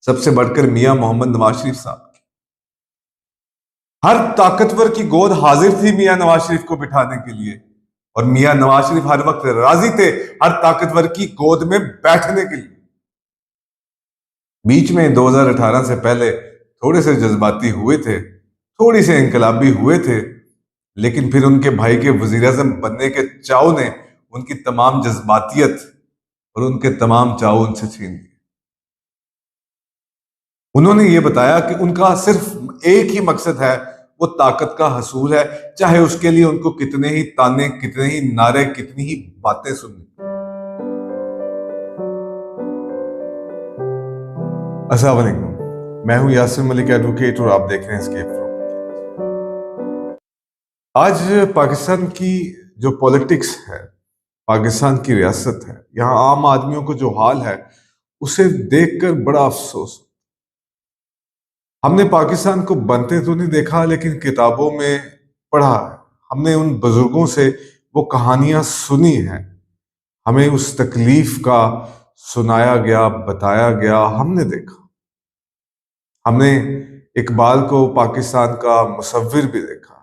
सबसे बढ़कर मियां मोहम्मद नवाज शरीफ साहब की। हर ताकतवर की गोद हाजिर थी मियां नवाज शरीफ को बिठाने के लिए, और मियां नवाज शरीफ हर वक्त राजी थे हर ताकतवर की गोद में बैठने के लिए। बीच में 2018 से पहले थोड़े से जज्बाती हुए थे, थोड़ी से इनकलाबी हुए थे, लेकिन फिर उनके भाई के वजीर आजम बनने के चाव ने उनकी तमाम जज्बातियत और उनके तमाम चाव उनसे छीन लिए। उन्होंने ये बताया कि उनका सिर्फ एक ही मकसद है, वो ताकत का हसूल है, चाहे उसके लिए उनको कितने ही ताने, कितने ही नारे, कितनी ही बातें सुननी। अस्सलाम वालेकुम, मैं हूं यासिर मलिक एडवोकेट और आप देख रहे हैं एस्केप फ्रॉम। आज पाकिस्तान की जो पॉलिटिक्स है, पाकिस्तान की रियासत है, यहाँ आम आदमियों को जो हाल है उसे देखकर बड़ा अफसोस। हमने पाकिस्तान को बनते तो नहीं देखा, लेकिन किताबों में पढ़ा है, हमने उन बुजुर्गों से वो कहानियां सुनी हैं, हमें उस तकलीफ का सुनाया गया, बताया गया, हमने देखा। हमने इकबाल को पाकिस्तान का मुसव्विर भी देखा,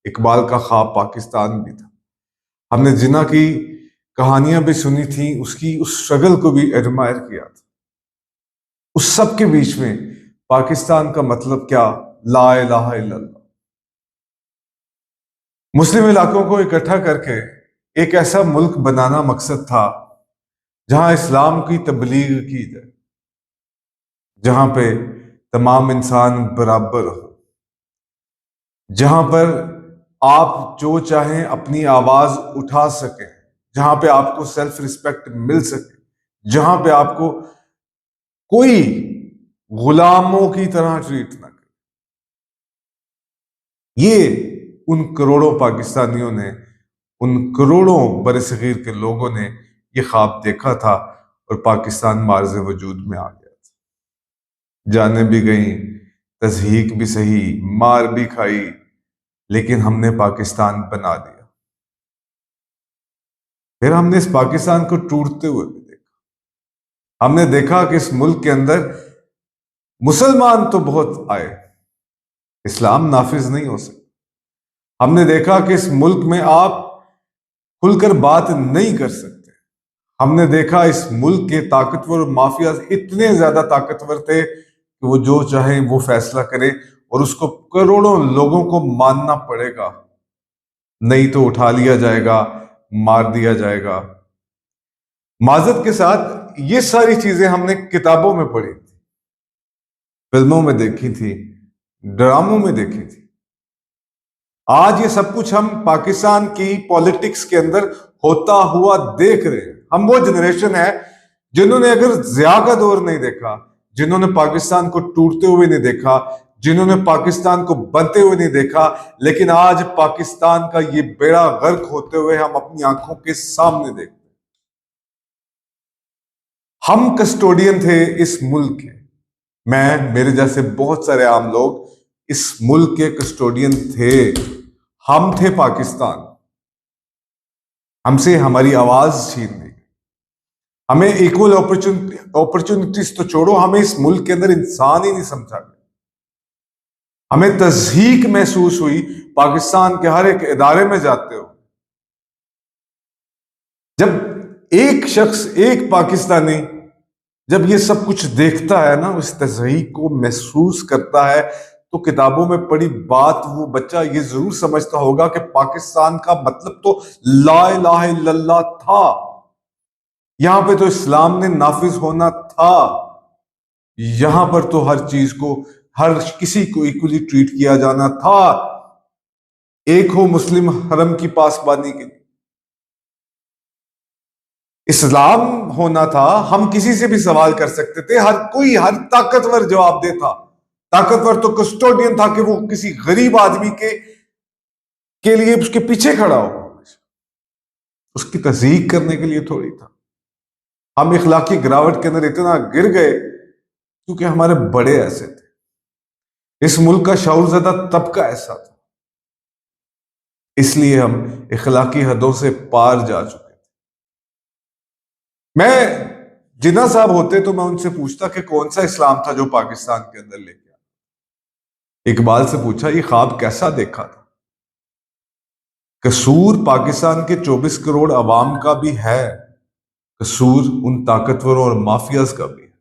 इकबाल का ख्वाब पाकिस्तान भी था। हमने जिन्ना की कहानियां भी सुनी थी, उसकी उस स्ट्रगल को भी एडमायर किया था। उस सब के बीच में पाकिस्तान का मतलब क्या? ला इलाहा इल्लल्लाह। मुस्लिम इलाकों को इकट्ठा करके एक ऐसा मुल्क बनाना मकसद था जहां इस्लाम की तबलीग की जाए, जहां पे तमाम इंसान बराबर हो, जहां पर आप जो चाहें अपनी आवाज उठा सकें, जहां पे आपको सेल्फ रिस्पेक्ट मिल सके, जहां पे आपको कोई गुलामों की तरह ट्रीट ना करे। ये उन करोड़ों पाकिस्तानियों ने, उन करोड़ों बरसगीर के लोगों ने ये ख्वाब देखा था, और पाकिस्तान मार्ज़ वजूद में आ गया था। जाने भी गई, तज़हीक भी सही, मार भी खाई, लेकिन हमने पाकिस्तान बना दिया। फिर हमने इस पाकिस्तान को टूटते हुए भी देखा। हमने देखा कि इस मुल्क के अंदर मुसलमान तो बहुत आए, इस्लाम नाफिज नहीं हो सकता। हमने देखा कि इस मुल्क में आप खुलकर बात नहीं कर सकते। हमने देखा इस मुल्क के ताकतवर और माफिया इतने ज्यादा ताकतवर थे कि वो जो चाहे वो फैसला करे, और उसको करोड़ों लोगों को मानना पड़ेगा, नहीं तो उठा लिया जाएगा, मार दिया जाएगा। माजरत के साथ ये सारी चीजें हमने किताबों में पढ़ी थी, फिल्मों में देखी थी, ड्रामों में देखी थी। आज ये सब कुछ हम पाकिस्तान की पॉलिटिक्स के अंदर होता हुआ देख रहे हैं। हम वो जनरेशन है जिन्होंने अगर ज़िया का दौर नहीं देखा, जिन्होंने पाकिस्तान को टूटते हुए नहीं देखा, जिन्होंने पाकिस्तान को बनते हुए नहीं देखा, लेकिन आज पाकिस्तान का ये बेड़ा गर्क होते हुए हम अपनी आंखों के सामने देखते हैं। हम कस्टोडियन थे इस मुल्क के, मैं, मेरे जैसे बहुत सारे आम लोग इस मुल्क के कस्टोडियन थे। हम थे पाकिस्तान, हमसे हमारी आवाज छीन ली, हमें इक्वल अपॉर्चुनिटीज तो छोड़ो, हमें इस मुल्क के अंदर इंसान ही नहीं समझा गया। हमें तज़हीक महसूस हुई पाकिस्तान के हर एक इदारे में जाते हो। जब एक शख्स, एक पाकिस्तानी जब ये सब कुछ देखता है ना, उस तज़हीक को महसूस करता है, तो किताबों में पढ़ी बात वो बच्चा ये जरूर समझता होगा कि पाकिस्तान का मतलब तो ला इलाहा इल्लल्लाह था। यहां पे तो इस्लाम ने नाफिज होना था। यहां पर तो हर चीज को, हर किसी को इक्वली ट्रीट किया जाना था। एक हो मुस्लिम हरम की पासबानी के लिए इस्लाम होना था। हम किसी से भी सवाल कर सकते थे, हर कोई, हर ताकतवर जवाब देता। ताकतवर तो कस्टोडियन था कि वो किसी गरीब आदमी के लिए उसके पीछे खड़ा हो, उसकी तस्दीक करने के लिए थोड़ी था। हम इखलाकी गिरावट के अंदर इतना गिर गए क्योंकि हमारे बड़े ऐसे थे, इस मुल्क का शऊरज़दा तबका ऐसा था, इसलिए हम इखलाकी हदों से पार जा चुके थे। मैं जिन्ना साहब होते तो मैं उनसे पूछता कि कौन सा इस्लाम था जो पाकिस्तान के अंदर लेके आया। इकबाल से पूछा ये ख्वाब कैसा देखा था। कसूर पाकिस्तान के 24 करोड़ अवाम का भी है, कसूर उन ताकतवरों और माफियाज का भी है।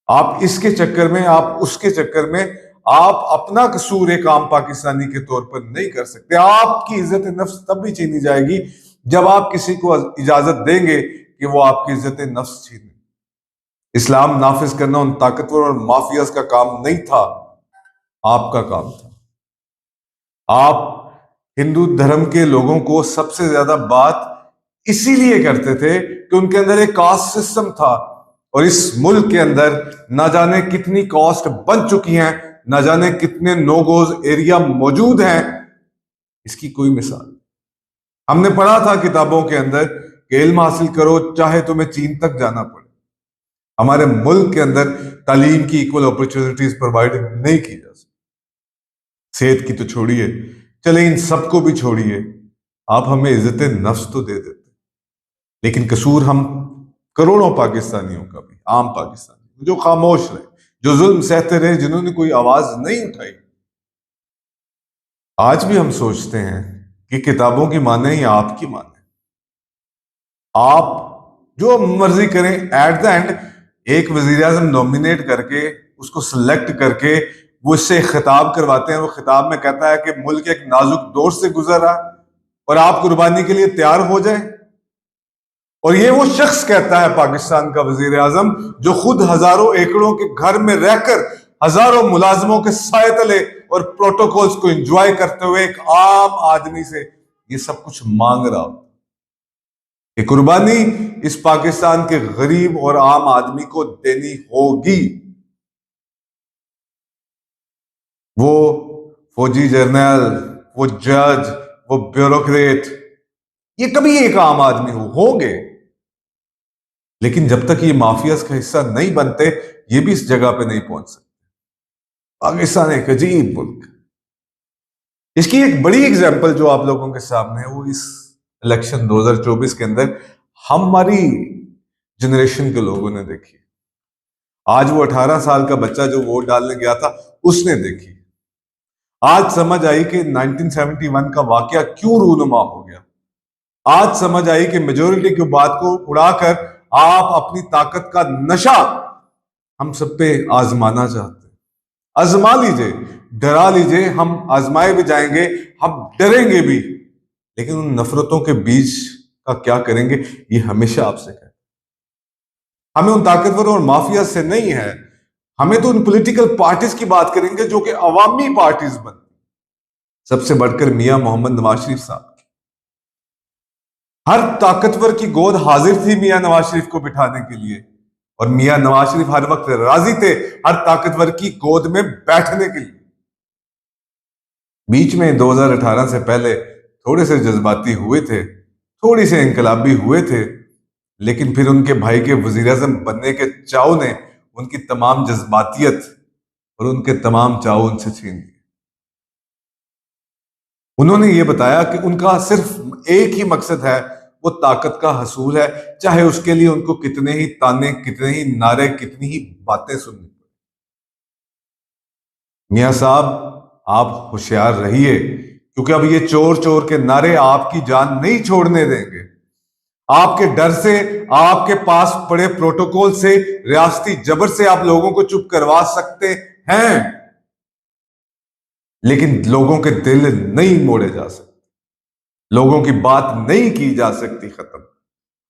आप इसके चक्कर में, आप उसके चक्कर में, आप अपना कसूर एक आम पाकिस्तानी के तौर पर नहीं कर सकते। आपकी इज्जत नफ्स तब भी छीनी जाएगी जब आप किसी को इजाजत देंगे कि वो आपकी इज्जत नफ्स छीने। इस्लाम नाफिज करना उन ताकतवर और माफियाज का काम नहीं था, आपका काम था। आप हिंदू धर्म के लोगों को सबसे ज्यादा बात इसीलिए करते थे कि उनके अंदर एक कास्ट सिस्टम था, और इस मुल्क के अंदर ना जाने कितनी कास्ट बन चुकी हैं, ना जाने कितने नो गोज एरिया मौजूद हैं। इसकी कोई मिसाल हमने पढ़ा था किताबों के अंदर कि इल्म हासिल करो चाहे तुम्हें चीन तक जाना पड़े। हमारे मुल्क के अंदर तालीम की इक्वल अपॉर्चुनिटीज प्रोवाइड नहीं की जा सकती। सेहत की तो छोड़िए, चले इन सबको भी छोड़िए, आप हमें इज्जत नफ्स तो दे देते, लेकिन कसूर हम करोड़ों पाकिस्तानियों का भी, आम पाकिस्तानी जो खामोश रहे, जो जुल्म सहते रहे, जिन्होंने कोई आवाज नहीं उठाई। आज भी हम सोचते हैं कि किताबों की माने या आपकी माने, आप जो मर्जी करें, एट द एंड एक वजीर आजम नॉमिनेट करके, उसको सिलेक्ट करके वो इससे खिताब करवाते हैं। वो खिताब में कहता है कि मुल्क एक नाजुक दौर से गुजर रहा और आप कुर्बानी के लिए तैयार हो जाएं। और ये वो शख्स कहता है, पाकिस्तान का वजीर आजम, जो खुद हजारों एकड़ों के घर में रहकर हजारों मुलाजमों के साए तले और प्रोटोकॉल्स को एंजॉय करते हुए एक आम आदमी से ये सब कुछ मांग रहा हो। ये कुर्बानी इस पाकिस्तान के गरीब और आम आदमी को देनी होगी। वो फौजी जर्नल, वो जज, वो ब्यूरोक्रेट, ये कभी एक आम आदमी होंगे, लेकिन जब तक ये माफियाज का हिस्सा नहीं बनते, ये भी इस जगह पे नहीं पहुंच सकते। पाकिस्तान एक अजीब मुल्क। इसकी एक बड़ी एग्जांपल जो आप लोगों के सामने है, वो इस इलेक्शन 2024 के अंदर हमारी जनरेशन के लोगों ने देखी। आज वो 18 साल का बच्चा जो वोट डालने गया था, उसने देखी। आज समझ आई कि 1971 का वाकया क्यों रूनुमा हो गया। आज समझ आई कि मेजोरिटी की बात को उड़ाकर आप अपनी ताकत का नशा हम सब पे आजमाना चाहते हैं। आजमा लीजिए, डरा लीजिए, हम आजमाए भी जाएंगे, हम डरेंगे भी, लेकिन उन नफरतों के बीच का क्या करेंगे, ये हमेशा आपसे कहते। हमें उन ताकतवरों और माफिया से नहीं है, हमें तो उन पॉलिटिकल पार्टीज की बात करेंगे जो कि अवामी पार्टीज बनती। सबसे बढ़कर मियां मोहम्मद नवाज शरीफ साहब, हर ताकतवर की गोद हाजिर थी मियां नवाज शरीफ को बिठाने के लिए, और मियां नवाज शरीफ हर वक्त राजी थे हर ताकतवर की गोद में बैठने के लिए। बीच में 2018 से पहले थोड़े से जज्बाती हुए थे, थोड़ी से इनकलाबी हुए थे, लेकिन फिर उनके भाई के वजीर आजम बनने के चाव ने उनकी तमाम जज्बातियत और उनके तमाम चाव उनसे छीन लिए। उन्होंने ये बताया कि उनका सिर्फ एक ही मकसद है, वो ताकत का हसूल है, चाहे उसके लिए उनको कितने ही ताने, कितने ही नारे, कितनी ही बातें सुननी पड़े। मियां साहब, आप होशियार रहिए, क्योंकि अब ये चोर चोर के नारे आपकी जान नहीं छोड़ने देंगे। आपके डर से, आपके पास पड़े प्रोटोकॉल से, रियासती जबर से आप लोगों को चुप करवा सकते हैं, लेकिन लोगों के दिल नहीं मोड़े जा सकते, लोगों की बात नहीं की जा सकती खत्म।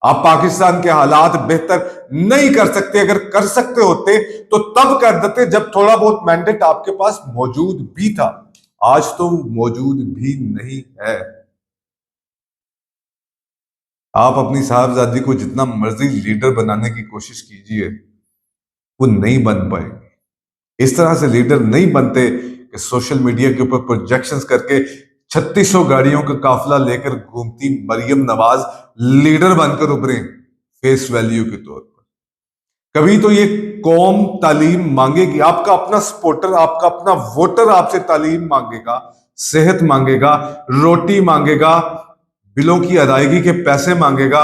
आप पाकिस्तान के हालात बेहतर नहीं कर सकते। अगर कर सकते होते तो तब कर देते जब थोड़ा बहुत मैंडेट आपके पास मौजूद भी था। आज तो मौजूद भी नहीं है। आप अपनी साहबजादी को जितना मर्जी लीडर बनाने की कोशिश कीजिए, वो नहीं बन पाएगी। इस तरह से लीडर नहीं बनते कि सोशल मीडिया के ऊपर प्रोजेक्शंस करके 3600 गाड़ियों का काफिला लेकर घूमती मरियम नवाज लीडर बनकर उभरे फेस वैल्यू के तौर पर। कभी तो ये कौम तालीम मांगेगी, आपका अपना सपोर्टर, आपका अपना वोटर आपसे तालीम मांगेगा, सेहत मांगेगा, रोटी मांगेगा, बिलों की अदायगी के पैसे मांगेगा,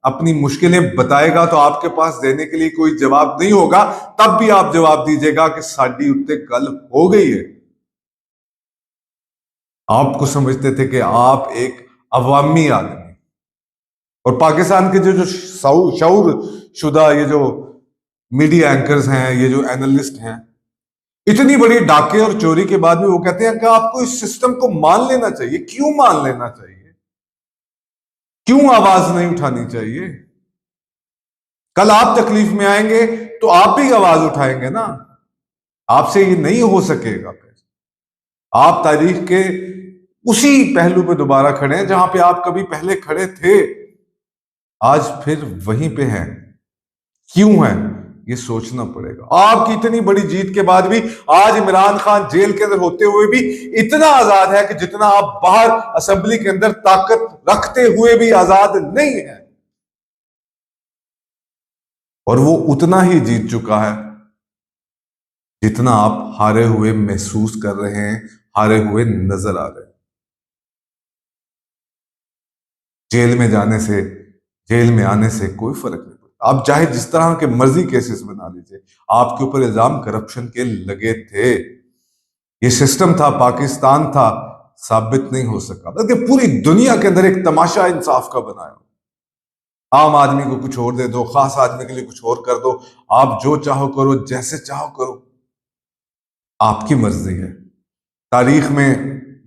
अपनी मुश्किलें बताएगा तो आपके पास देने के लिए कोई जवाब नहीं होगा, तब भी आप जवाब दीजिएगा कि साडी उत्ते गल हो गई है। आपको समझते थे कि आप एक अवामी आदमी, और पाकिस्तान के जो जो शऊर शुदा ये जो मीडिया एंकर्स हैं, ये जो एनालिस्ट हैं, इतनी बड़ी डाके और चोरी के बाद भी वो कहते हैं कि आपको इस सिस्टम को मान लेना चाहिए। क्यों मान लेना चाहिए? क्यों आवाज नहीं उठानी चाहिए? कल आप तकलीफ में आएंगे तो आप भी आवाज उठाएंगे ना। आपसे ये नहीं हो सकेगा। फिर आप तारीख के उसी पहलू पे दोबारा खड़े हैं जहां पे आप कभी पहले खड़े थे, आज फिर वहीं पे हैं। क्यों है ये सोचना पड़ेगा। आपकी इतनी बड़ी जीत के बाद भी आज इमरान खान जेल के अंदर होते हुए भी इतना आजाद है कि जितना आप बाहर असेंबली के अंदर ताकत रखते हुए भी आजाद नहीं है, और वो उतना ही जीत चुका है जितना आप हारे हुए महसूस कर रहे हैं, हारे हुए नजर आ रहे हैं। जेल में जाने से, जेल में आने से कोई फर्क नहीं पड़ता। आप चाहे जिस तरह के मर्जी केसेस बना लीजिए, आपके ऊपर इल्जाम करप्शन के लगे थे, ये सिस्टम था, पाकिस्तान था, साबित नहीं हो सका। बल्कि पूरी दुनिया के अंदर एक तमाशा इंसाफ का बनाया। आम आदमी को कुछ और दे दो, खास आदमी के लिए कुछ और कर दो, आप जो चाहो करो, जैसे चाहो करो, आपकी मर्जी है। तारीख में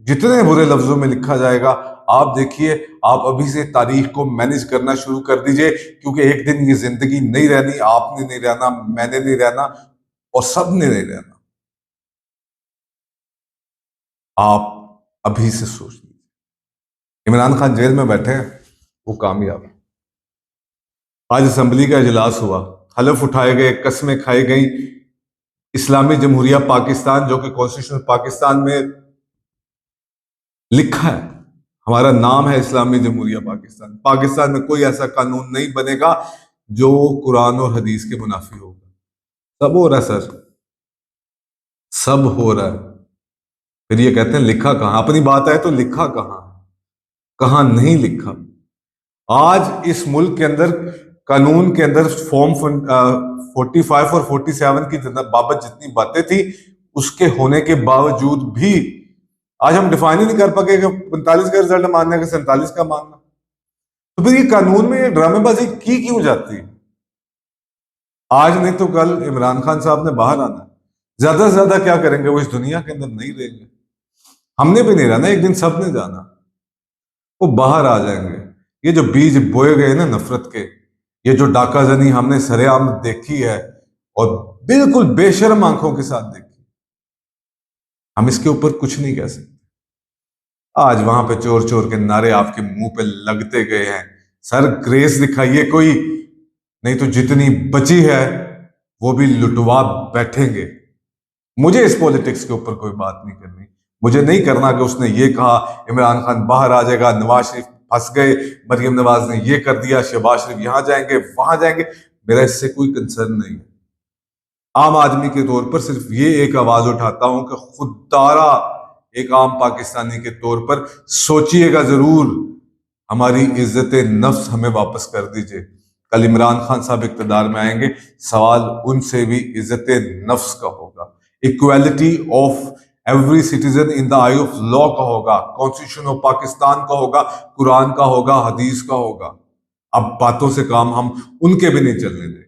जितने बुरे लफ्जों में लिखा जाएगा, आप देखिए, आप अभी से तारीख को मैनेज करना शुरू कर दीजिए, क्योंकि एक दिन ये जिंदगी नहीं रहनी, आपने नहीं रहना, मैंने नहीं रहना, और सब ने नहीं रहना। आप अभी से सोच लीजिए। इमरान खान जेल में बैठे हैं, वो कामयाब है। आज असेंबली का इजलास हुआ, हलफ उठाए गए, कस्में खाई गई। इस्लामी जमहूरिया पाकिस्तान, जो कि कॉन्स्टिट्यूशन पाकिस्तान में लिखा है, हमारा नाम है इस्लामी जमहूरिया पाकिस्तान। पाकिस्तान में कोई ऐसा कानून नहीं बनेगा जो कुरान और हदीस के मुनाफी होगा। सब हो रहा है सर, सब हो रहा है। फिर ये कहते हैं लिखा कहां? अपनी बात है तो लिखा कहां? कहां नहीं लिखा? आज इस मुल्क के अंदर कानून के अंदर फॉर्म 45 और 47 की बाबत जितनी बातें थी, उसके होने के बावजूद भी आज हम डिफाइन ही नहीं कर पाए कि 45 का रिजल्ट मानना है कि 47 का मानना। तो फिर ये कानून में ये ड्रामेबाजी की क्यों जाती है? आज नहीं तो कल इमरान खान साहब ने बाहर आना। ज्यादा से ज्यादा क्या करेंगे? वो इस दुनिया के अंदर नहीं रहेंगे, हमने भी नहीं रहना, एक दिन सब ने जाना। वो बाहर आ जाएंगे। ये जो बीज बोए गए ना नफरत के, ये जो डाकाजनी हमने सरेआम देखी है और बिल्कुल बेशर्म आंखों के साथ देखी, हम इसके ऊपर कुछ नहीं कह सकते। आज वहां पे चोर चोर के नारे आपके मुंह पे लगते गए हैं। सर ग्रेस दिखाइए कोई, नहीं तो जितनी बची है वो भी लुटवा बैठेंगे। मुझे इस पॉलिटिक्स के ऊपर कोई बात नहीं करनी। मुझे नहीं करना कि उसने ये कहा, इमरान खान बाहर आ जाएगा, नवाज शरीफ फंस गए, मरियम नवाज ने ये कर दिया, शहबाज शरीफ यहां जाएंगे वहां जाएंगे। मेरा इससे कोई कंसर्न नहीं है। आम आदमी के तौर पर सिर्फ ये एक आवाज उठाता हूं कि खुदारा एक आम पाकिस्तानी के तौर पर सोचिएगा जरूर, हमारी इज्जत नफ्स हमें वापस कर दीजिए। कल इमरान खान साहब इक्तदार में आएंगे, सवाल उनसे भी इज्जत नफ्स का होगा। Equality of every citizen in the I of law का होगा, कॉन्स्टिट्यूशन ऑफ पाकिस्तान का होगा, कुरान का होगा, हदीस का होगा। अब बातों से काम हम उनके भी नहीं चलने देंगे।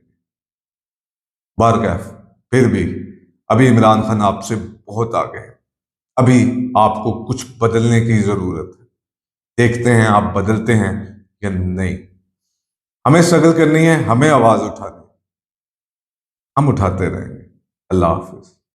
बारकैफ फिर भी अभी इमरान खान आपसे बहुत आगे है। अभी आपको कुछ बदलने की जरूरत है। देखते हैं आप बदलते हैं या नहीं। हमें स्ट्रगल करनी है, हमें आवाज उठानी, हम उठाते रहेंगे। अल्लाह हाफिज।